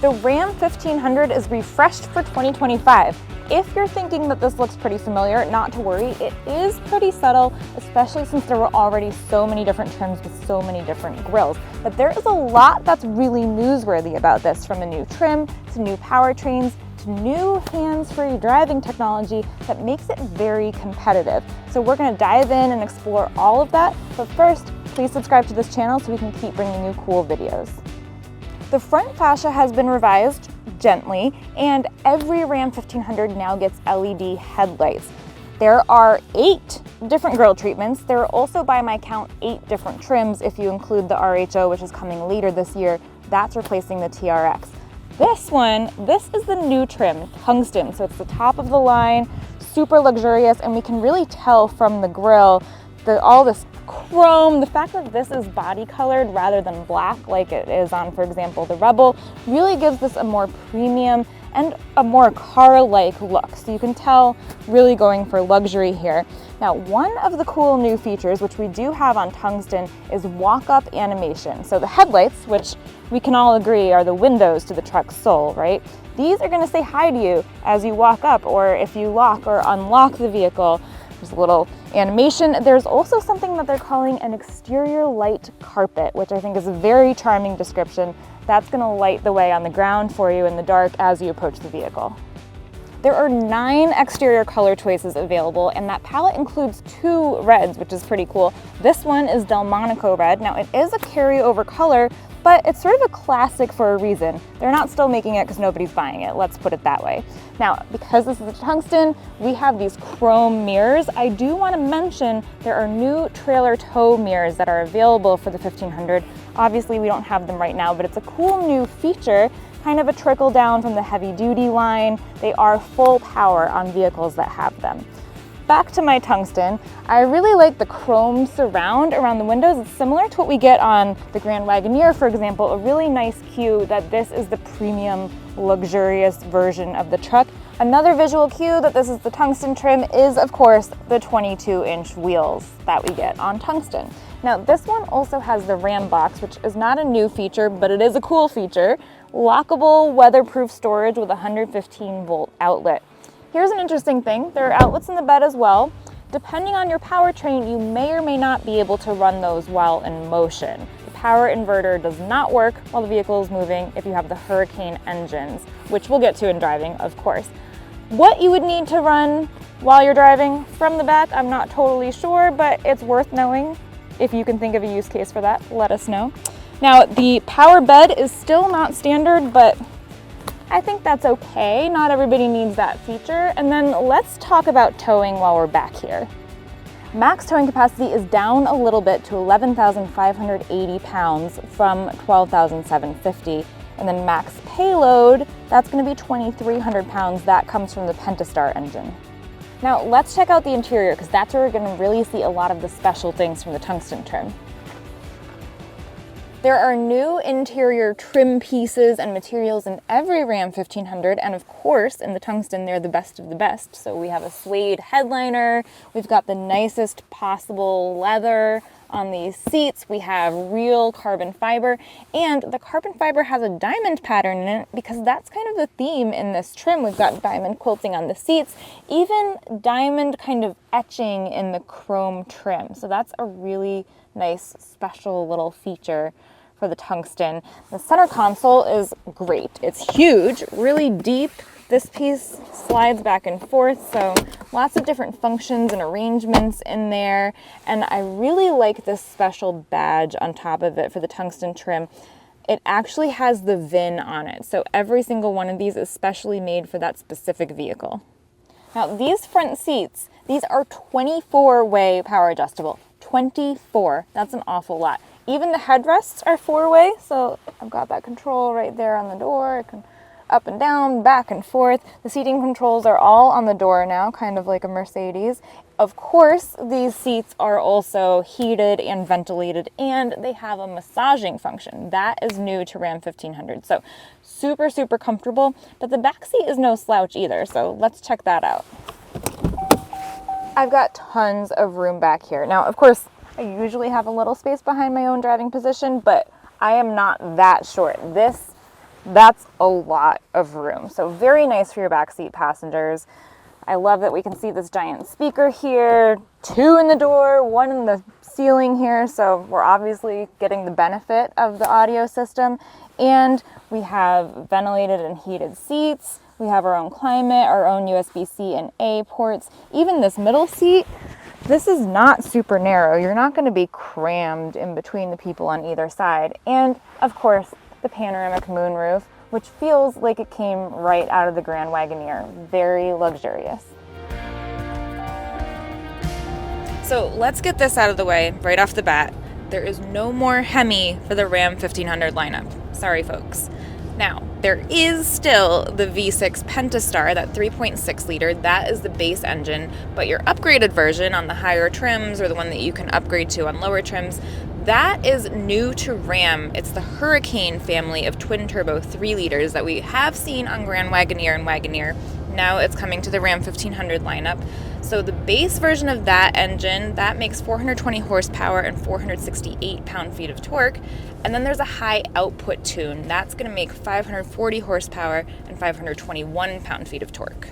The Ram 1500 is refreshed for 2025. If you're thinking that this looks pretty familiar, not to worry, it is pretty subtle, especially since there were already so many different trims with so many different grills. But there is a lot that's really newsworthy about this, from a new trim to new powertrains to new hands-free driving technology that makes it very competitive. So we're going to dive in and explore all of that, but first, please subscribe to this channel so we can keep bringing you cool videos. The front fascia has been revised gently, and every Ram 1500 now gets LED headlights. There are 8 different grille treatments. There are also, by my count, 8 different trims if you include the RHO, which is coming later this year. That's replacing the TRX. This is the new trim, Tungsten, so it's the top of the line, super luxurious, and we can really tell from the grille all this chrome, the fact that this is body colored rather than black like it is on, for example, the Rebel, really gives this a more premium and a more car-like look. So you can tell really going for luxury here. Now, one of the cool new features, which we do have on Tungsten, is walk-up animation. So the headlights, which we can all agree are the windows to the truck's soul, right? These are gonna say hi to you as you walk up, or if you lock or unlock the vehicle. There's a little animation. There's also something that they're calling an exterior light carpet, which I think is a very charming description. That's going to light the way on the ground for you in the dark as you approach the vehicle. There are 9 exterior color choices available, and that palette includes 2 reds, which is pretty cool. This one is Delmonico red. Now, it is a carryover color, but it's sort of a classic for a reason. They're not still making it because nobody's buying it, let's put it that way. Now, because this is a Tungsten, we have these chrome mirrors. I do want to mention there are new trailer tow mirrors that are available for the 1500. Obviously, we don't have them right now, but it's a cool new feature, kind of a trickle down from the heavy duty line. They are full power on vehicles that have them. Back to my Tungsten, I really like the chrome surround around the windows. It's similar to what we get on the Grand Wagoneer, for example, a really nice cue that this is the premium, luxurious version of the truck. Another visual cue that this is the Tungsten trim is, of course, the 22-inch wheels that we get on Tungsten. Now, this one also has the Ram box, which is not a new feature, but it is a cool feature. Lockable, weatherproof storage with a 115-volt outlet. Here's an interesting thing. There are outlets in the bed as well. Depending on your powertrain, you may or may not be able to run those while in motion. The power inverter does not work while the vehicle is moving if you have the Hurricane engines, which we'll get to in driving, of course. What you would need to run while you're driving from the back, I'm not totally sure, but it's worth knowing. If you can think of a use case for that, let us know. Now, the power bed is still not standard, but I think that's okay. Not everybody needs that feature. And then let's talk about towing while we're back here. Max towing capacity is down a little bit to 11,580 pounds from 12,750. And then max payload, that's going to be 2,300 pounds. That comes from the Pentastar engine. Now let's check out the interior, because that's where we're going to really see a lot of the special things from the Tungsten trim. There are new interior trim pieces and materials in every Ram 1500, and of course in the Tungsten they're the best of the best. So we have a suede headliner, we've got the nicest possible leather on these seats, we have real carbon fiber, and the carbon fiber has a diamond pattern in it because that's kind of the theme in this trim. We've got diamond quilting on the seats, even diamond kind of etching in the chrome trim. So that's a really nice special little feature for the Tungsten. The center console is great. It's huge, really deep. This piece slides back and forth, so lots of different functions and arrangements in there. And I really like this special badge on top of it for the Tungsten trim. It actually has the VIN on it, so every single one of these is specially made for that specific vehicle. Now, these front seats, these are 24-way power adjustable. 24, that's an awful lot. Even the headrests are 4-way, so I've got that control right there on the door. I can up and down, back and forth. The seating controls are all on the door now, kind of like a Mercedes. Of course, these seats are also heated and ventilated, and they have a massaging function. That is new to Ram 1500, so super, super comfortable. But the back seat is no slouch either, so let's check that out. I've got tons of room back here. Now, of course, I usually have a little space behind my own driving position, but I am not that short. This That's a lot of room. So very nice for your backseat passengers. I love that we can see this giant speaker here, 2 in the door, 1 in the ceiling here. So we're obviously getting the benefit of the audio system. And we have ventilated and heated seats. We have our own climate, our own USB-C and A ports. Even this middle seat, this is not super narrow. You're not going to be crammed in between the people on either side. And of course, the panoramic moonroof, which feels like it came right out of the Grand Wagoneer. Very luxurious. So let's get this out of the way right off the bat. There is no more Hemi for the Ram 1500 lineup. Sorry, folks. Now, there is still the V6 Pentastar, that 3.6 liter. That is the base engine, but your upgraded version on the higher trims, or the one that you can upgrade to on lower trims, that is new to Ram. It's the Hurricane family of twin-turbo 3 liters that we have seen on Grand Wagoneer and Wagoneer. Now it's coming to the Ram 1500 lineup. So the base version of that engine, that makes 420 horsepower and 468 pound-feet of torque. And then there's a high output tune. That's going to make 540 horsepower and 521 pound-feet of torque.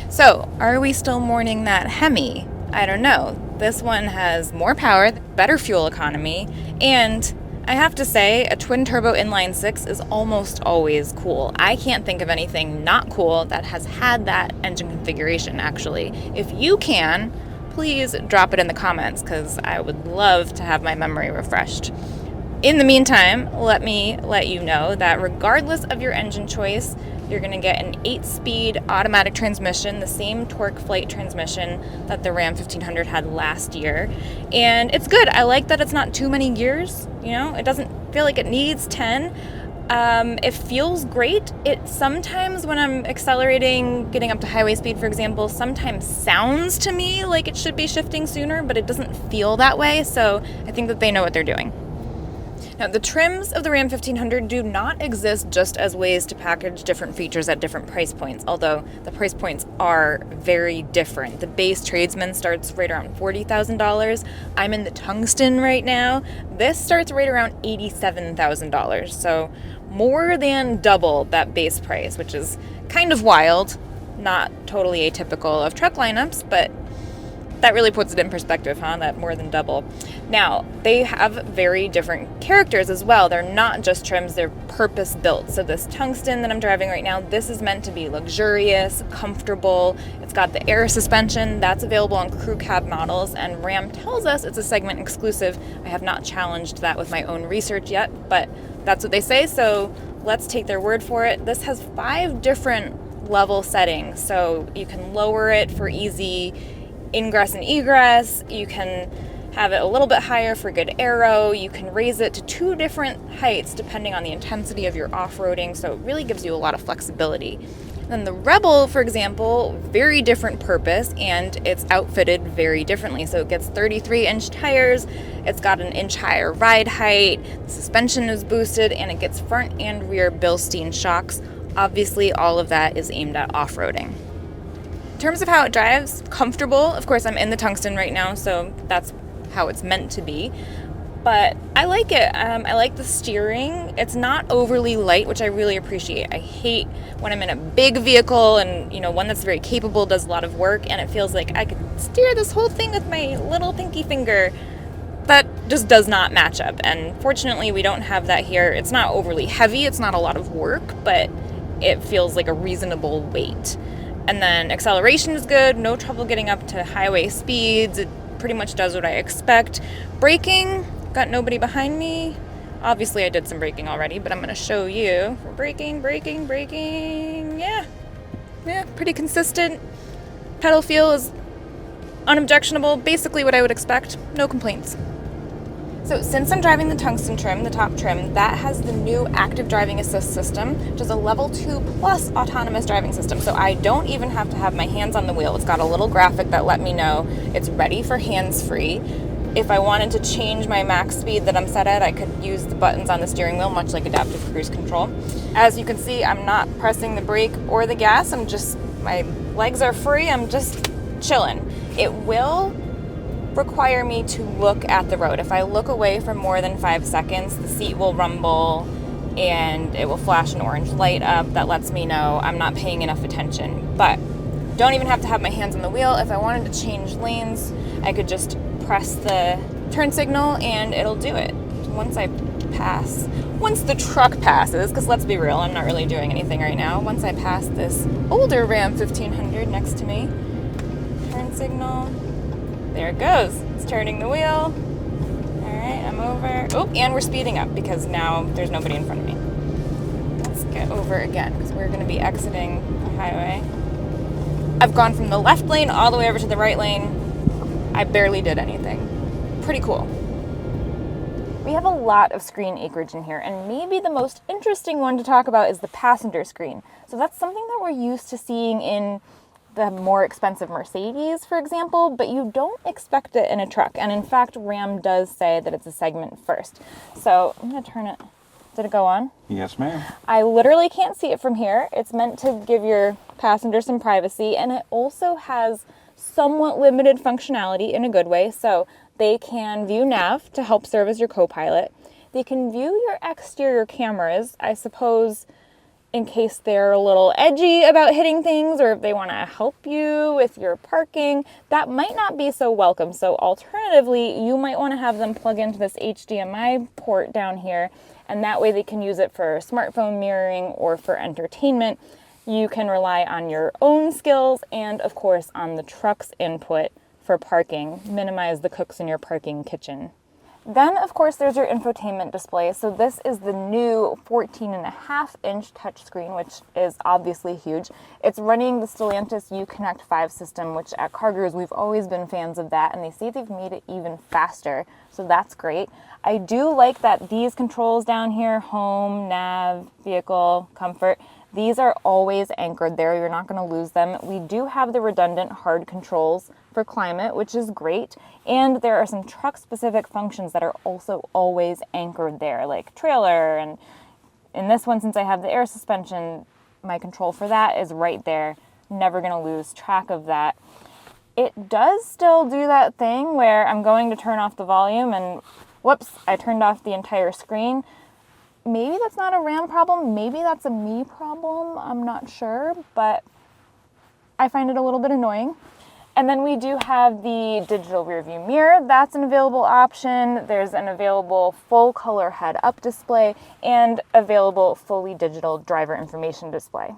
So are we still mourning that Hemi? I don't know. This one has more power, better fuel economy, and I have to say, a twin-turbo inline-6 is almost always cool. I can't think of anything not cool that has had that engine configuration, actually. If you can, please drop it in the comments, because I would love to have my memory refreshed. In the meantime, let me let you know that regardless of your engine choice, you're going to get an 8-speed automatic transmission, the same torque flight transmission that the Ram 1500 had last year. And it's good. I like that it's not too many gears. You know, it doesn't feel like it needs 10. It feels great. It sometimes, when I'm accelerating, getting up to highway speed, for example, sometimes sounds to me like it should be shifting sooner, but it doesn't feel that way. So I think that they know what they're doing. Now, the trims of the Ram 1500 do not exist just as ways to package different features at different price points, although the price points are very different. The base Tradesman starts right around $40,000. I'm in the Tungsten right now. This starts right around $87,000, so more than double that base price, which is kind of wild, not totally atypical of truck lineups, but that really puts it in perspective, huh? That more than double. Now, they have very different characters as well. They're not just trims, they're purpose-built. So this Tungsten that I'm driving right now, this is meant to be luxurious, comfortable. It's got the air suspension. That's available on crew cab models, and Ram tells us it's a segment exclusive. I have not challenged that with my own research yet, but that's what they say, so let's take their word for it. This has 5 different level settings, so you can lower it for easy ingress and egress, you can have it a little bit higher for good aero, you can raise it to 2 different heights depending on the intensity of your off-roading, so it really gives you a lot of flexibility. Then the Rebel, for example, very different purpose, and it's outfitted very differently. So it gets 33-inch tires, it's got an inch higher ride height, the suspension is boosted, and it gets front and rear Bilstein shocks. Obviously, all of that is aimed at off-roading. In terms of how it drives, comfortable. Of course, I'm in the Tungsten right now, so that's how it's meant to be. But I like it. I like the steering. It's not overly light, which I really appreciate. I hate when I'm in a big vehicle and, you know, one that's very capable, does a lot of work, and it feels like I could steer this whole thing with my little pinky finger. That just does not match up. And fortunately, we don't have that here. It's not overly heavy. It's not a lot of work, but it feels like a reasonable weight. And then acceleration is good, no trouble getting up to highway speeds. It pretty much does what I expect. Braking, got nobody behind me. Obviously I did some braking already, but I'm gonna show you. Braking. Yeah, pretty consistent. Pedal feel is unobjectionable, basically what I would expect, no complaints. So since I'm driving the Tungsten trim, the top trim, that has the new active driving assist system, which is a level 2 plus autonomous driving system. So I don't even have to have my hands on the wheel. It's got a little graphic that let me know it's ready for hands-free. If I wanted to change my max speed that I'm set at, I could use the buttons on the steering wheel, much like adaptive cruise control. As you can see, I'm not pressing the brake or the gas. My legs are free. I'm just chilling. It will require me to look at the road. If I look away for more than 5 seconds, the seat will rumble, and it will flash an orange light up that lets me know I'm not paying enough attention. But don't even have to have my hands on the wheel. If I wanted to change lanes, I could just press the turn signal and it'll do it. Once the truck passes, because let's be real, I'm not really doing anything right now. Once I pass this older Ram 1500 next to me, turn signal, there it goes. It's turning the wheel. All right, I'm over. Oh, and we're speeding up because now there's nobody in front of me. Let's get over again because we're going to be exiting the highway. I've gone from the left lane all the way over to the right lane. I barely did anything. Pretty cool. We have a lot of screen acreage in here, and maybe the most interesting one to talk about is the passenger screen. So that's something that we're used to seeing in the more expensive Mercedes, for example, but you don't expect it in a truck. And in fact, Ram does say that it's a segment first. So I'm gonna turn it. Did it go on? Yes, ma'am. I literally can't see it from here. It's meant to give your passenger some privacy, and it also has somewhat limited functionality in a good way. So they can view nav to help serve as your co-pilot. They can view your exterior cameras, I suppose, in case they're a little edgy about hitting things, or if they want to help you with your parking. That might not be so welcome. So alternatively, you might want to have them plug into this HDMI port down here, and that way they can use it for smartphone mirroring or for entertainment. You can rely on your own skills and, of course, on the truck's input for parking. Minimize the cooks in your parking kitchen. Then, of course, there's your infotainment display. So this is the new 14.5-inch touchscreen, which is obviously huge. It's running the Stellantis Uconnect 5 system, which at CarGurus we've always been fans of that, and they say they've made it even faster, so that's great. I do like that these controls down here, home, nav, vehicle, comfort, these are always anchored there. You're not going to lose them. We do have the redundant hard controls for climate, which is great. And there are some truck-specific functions that are also always anchored there, like trailer. And in this one, since I have the air suspension, my control for that is right there. Never going to lose track of that. It does still do that thing where I'm going to turn off the volume and whoops, I turned off the entire screen. Maybe that's not a RAM problem. Maybe that's a me problem. I'm not sure, but I find it a little bit annoying. And then we do have the digital rearview mirror. That's an available option. There's an available full color head-up display and available fully digital driver information display.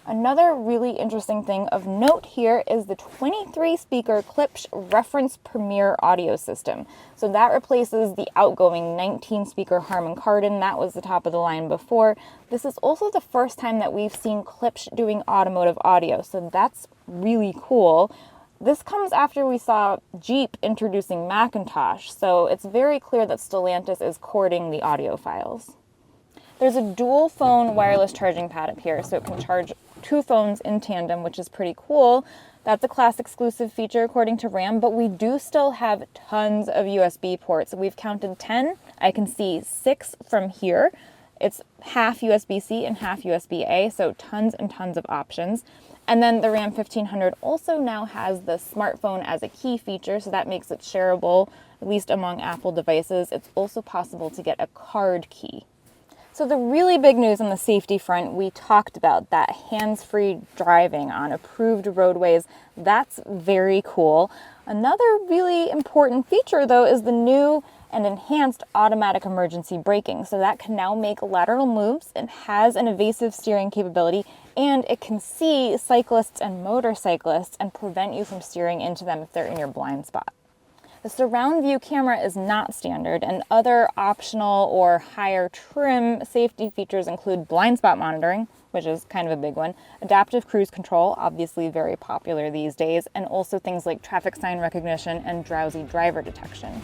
Another really interesting thing of note here is the 23-speaker Klipsch Reference Premier audio system. So that replaces the outgoing 19-speaker Harman Kardon. That was the top of the line before. This is also the first time that we've seen Klipsch doing automotive audio, so that's really cool. This comes after we saw Jeep introducing Macintosh, so it's very clear that Stellantis is courting the audio files. There's a dual phone wireless charging pad up here, so it can charge two phones in tandem, which is pretty cool. That's a class exclusive feature according to RAM, but we do still have tons of USB ports. We've counted 10. I can see 6 from here. It's half USB-C and half USB-A, so tons and tons of options. And then the Ram 1500 also now has the smartphone as a key feature, so that makes it shareable, at least among Apple devices. It's also possible to get a card key. So the really big news on the safety front, we talked about that hands-free driving on approved roadways. That's very cool. Another really important feature, though, is the new and enhanced automatic emergency braking. So that can now make lateral moves and has an evasive steering capability, and it can see cyclists and motorcyclists and prevent you from steering into them if they're in your blind spot. The surround view camera is not standard, and other optional or higher trim safety features include blind spot monitoring, which is kind of a big one, adaptive cruise control, obviously very popular these days, and also things like traffic sign recognition and drowsy driver detection.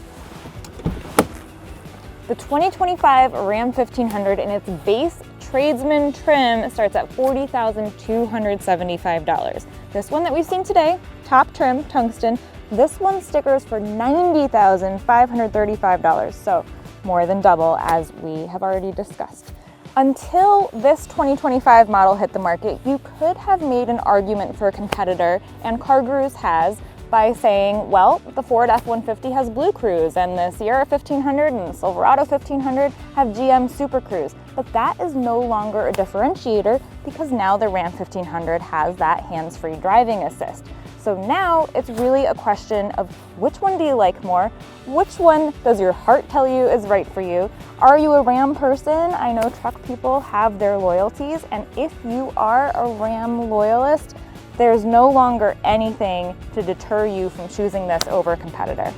The 2025 Ram 1500 in its base tradesman trim starts at $40,275. This one that we've seen today, top trim, tungsten, this one stickers for $90,535, so more than double, as we have already discussed. Until this 2025 model hit the market, you could have made an argument for a competitor, and CarGurus has, by saying, well, the Ford F-150 has Blue Cruise, and the Sierra 1500 and the Silverado 1500 have GM Super Cruise. but that is no longer a differentiator because now the Ram 1500 has that hands-free driving assist. So now it's really a question of which one do you like more? Which one does your heart tell you is right for you? Are you a Ram person? I know truck people have their loyalties, and if you are a Ram loyalist, there's no longer anything to deter you from choosing this over a competitor.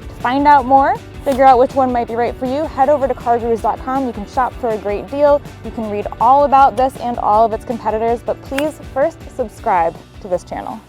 To find out more, figure out which one might be right for you, head over to CarGurus.com. You can shop for a great deal. You can read all about this and all of its competitors, but please first subscribe to this channel.